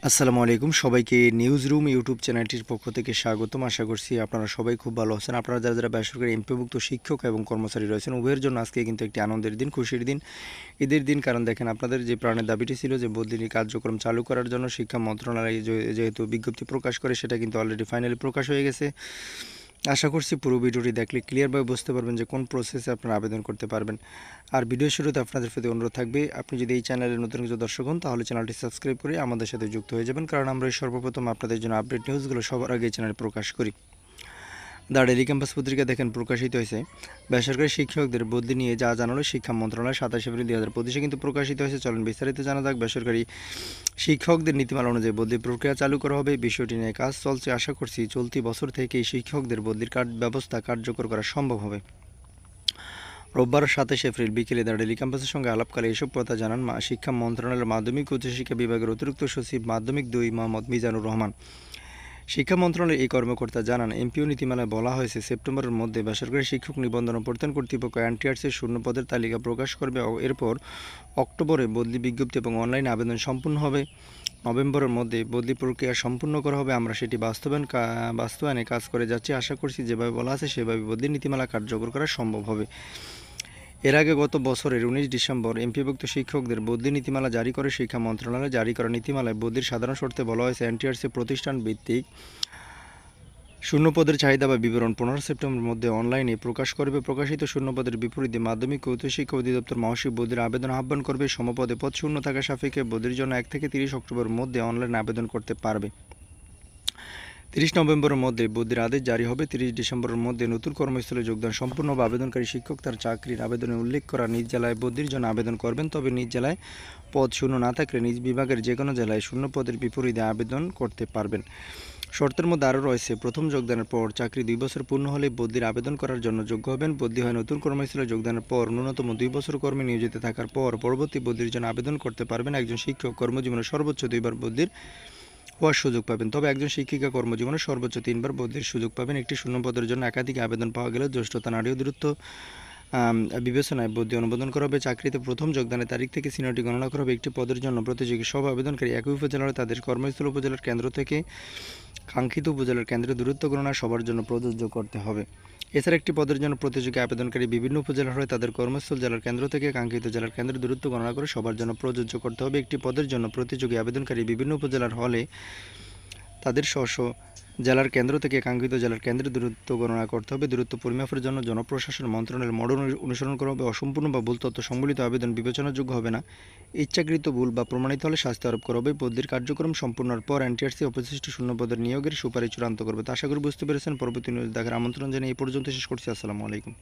আসসালামু আলাইকুম সবাইকে নিউজ রুম ইউটিউব চ্যানেলটির পক্ষ থেকে স্বাগতম। আশা করছি আপনারা সবাই খুব ভালো আছেন। আপনারা যারা যারা বেসরকারি এমপিওভুক্ত শিক্ষক এবং কর্মচারী রয়েছেন উভয়ের জন্য আজকে কিন্তু একটি আনন্দের দিন, খুশির দিন, ঈদের দিন। কারণ দেখেন, আপনাদের যে প্রাণের দাবিটি ছিল যে বদলি কার্যক্রম চালু করার জন্য শিক্ষা মন্ত্রণালয় যেহেতু বিজ্ঞপ্তি প্রকাশ করে, সেটা কিন্তু অলরেডি ফাইনালি প্রকাশ হয়ে গেছে। আশা করছি পুরো ভিডিওটি দেখলে ক্লিয়ারভাবে বুঝতে পারবেন যে কোন প্রসেসে আপনারা আবেদন করতে পারবেন। আর ভিডিও শুরুতে আপনাদের প্রতি অনুরোধ থাকবে, আপনি যদি এই চ্যানেলে নতুন কিছু দর্শক হন তাহলে চ্যানেলটি সাবস্ক্রাইব করে আমাদের সাথে যুক্ত হয়ে যাবেন, কারণ আমরা সর্বপ্রথম আপনাদের জন্য আপডেট নিউজগুলো সবার আগে চ্যানেলে প্রকাশ করি। দ্য ডেইলি ক্যাম্পাস পত্রিকা দেখেন প্রকাশিত হয়েছে বেসরকারি শিক্ষকদের বদলি নিয়ে যা জানালো শিক্ষা মন্ত্রণালয় 27 এপ্রিল 2025 কিন্তু প্রকাশিত হয়েছে। চলুন বিস্তারিত জানা যাক। বেসরকারি শিক্ষকদের নীতিমালা অনুযায়ী বদলি প্রক্রিয়া চালু করা হবে, বিষয়টি নিয়ে কাজ চলছে। আশা করছি চলতি বছর থেকেই শিক্ষকদের বদলির ব্যবস্থা কার্যকর করা সম্ভব হবে। রোববার 27 এপ্রিল বিকেলে দ্য ডেইলি ক্যাম্পাসের সঙ্গে আলাপকালে এসব কথা জানান শিক্ষা মন্ত্রণালয়ের মাধ্যমিক উচ্চশিক্ষা বিভাগের অতিরিক্ত সচিব মাধ্যমিক 2 মোহাম্মদ মিজানুর রহমান। শিক্ষা মন্ত্রণালয়ের এই কর্মকর্তা জানান, এমপিও নীতিমালায় বলা হয়েছে সেপ্টেম্বরের মধ্যে বেসরকারি শিক্ষক নিবন্ধন ও প্রত্যয়ন কর্তৃপক্ষ এনটিআরসির শূন্য পদের তালিকা প্রকাশ করবে। এরপর অক্টোবরে বদলি বিজ্ঞপ্তি এবং অনলাইনে আবেদন সম্পূর্ণ হবে। নভেম্বরের মধ্যে বদলি প্রক্রিয়া সম্পূর্ণ করা হবে। আমরা সেটি বাস্তবায়নে কাজ করে যাচ্ছি। আশা করছি যেভাবে বলা আছে সেভাবে বদলি নীতিমালা কার্যকর করা সম্ভব হবে। এর আগে গত বছরের 19 ডিসেম্বর এমপিভুক্ত শিক্ষকদের বদলি নীতিমালা জারি করে শিক্ষা মন্ত্রণালয়। জারি করা নীতিমালায় বদলির সাধারণ শর্তে বলা হয়েছে, এনটিআরসি প্রতিষ্ঠান ভিত্তিক শূন্যপদের চাহিদা বা বিবরণ 15 সেপ্টেম্বরের মধ্যে অনলাইনে প্রকাশ করবে। প্রকাশিত শূন্যপদের বিপরীতে মাধ্যমিক ও উচ্চশিক্ষা অধিদপ্তর মাসিক বদলির আবেদন আহ্বান করবে। সমপদে পদ শূন্য থাকা সাপেক্ষে বদলির জন্য 1 থেকে 30 অক্টোবরের মধ্যে অনলাইনে আবেদন করতে পারবে। 30 নভেম্বরের মধ্যে বদলির আদেশ জারি হবে। 30 ডিসেম্বরের মধ্যে নতুন কর্মস্থলে যোগদান সম্পূর্ণ বা আবেদনকারী শিক্ষক তার চাকরির আবেদনে উল্লেখ করা নিজ জেলায় বদলির জন্য আবেদন করবেন। তবে নিজ জেলায় পদ শূন্য না থাকলে নিজ বিভাগের যে কোনো জেলায় শূন্য পদের বিপরীতে আবেদন করতে পারবেন। শর্তের মধ্যে আরও রয়েছে, প্রথম যোগদানের পর চাকরি 2 বছর পূর্ণ হলে বদলির আবেদন করার জন্য যোগ্য হবেন। বদলি হয় নতুন কর্মস্থলে যোগদানের পর ন্যূনতম 2 বছর কর্মে নিয়োজিত থাকার পর পরবর্তী বদলির জন্য আবেদন করতে পারবেন। একজন শিক্ষক কর্মজীবনে সর্বোচ্চ 2 বার বদলির হওয়ার সুযোগ পাবেন। তবে একজন শিক্ষিকা কর্মজীবনে সর্বোচ্চ 3 বার বদলির সুযোগ পাবেন। একটি শূন্যপদের জন্য একাধিক আবেদন পাওয়া গেলে জ্যেষ্ঠতা নারী ও দূরত্ব বিবেচনায় বদলি অনুমোদন করা হবে। চাকরিতে প্রথম যোগদানের তারিখ থেকে সিনিয়রিটি গণনা করা হবে। একটি পদের জন্য প্রতিযোগী সব আবেদনকারী একই উপজেলার তাদের কর্মস্থল উপজেলার কেন্দ্র থেকে কাঙ্ক্ষিত উপজেলার কেন্দ্রে দূরত্ব গণনা সবার জন্য প্রযোজ্য করতে হবে। এছাড়া একটি পদের জন্য প্রতিযোগী আবেদনকারী বিভিন্ন উপজেলার হয়ে তাদের কর্মস্থল জেলার কেন্দ্র থেকে কাঙ্ক্ষিত জেলার কেন্দ্রে দূরত্ব গণনা করে সবার জন্য প্রযোজ্য করতে হবে। একটি পদের জন্য প্রতিযোগী আবেদনকারী বিভিন্ন উপজেলার হলে তাদের স্ব জেলার কেন্দ্র থেকে কাঙ্ক্ষিত জেলার কেন্দ্রে দূরত্ব গণনা করতে হবে। দূরত্ব পরিমাপের জন্য জনপ্রশাসন মন্ত্রণালয়ের মডেল অনুসরণ করা হবে। অসম্পূর্ণ বা ভুল তথ্য সম্বলিত আবেদন বিবেচনাযোগ্য হবে না। ইচ্ছাকৃত ভুল বা প্রমাণিত হলে শাস্তি আরোপ করা হবে। বদলির কার্যক্রম সম্পূর্ণের পর এনটিআরসি অবশিষ্ট শূন্যপদের নিয়োগের সুপারিশ চূড়ান্ত করবে। তা আশা করি বুঝতে পেরেছেন। পরবর্তী নিউজ দেখার আমন্ত্রণ জানিয়ে এই পর্যন্ত শেষ করছি। আসসালামু আলাইকুম।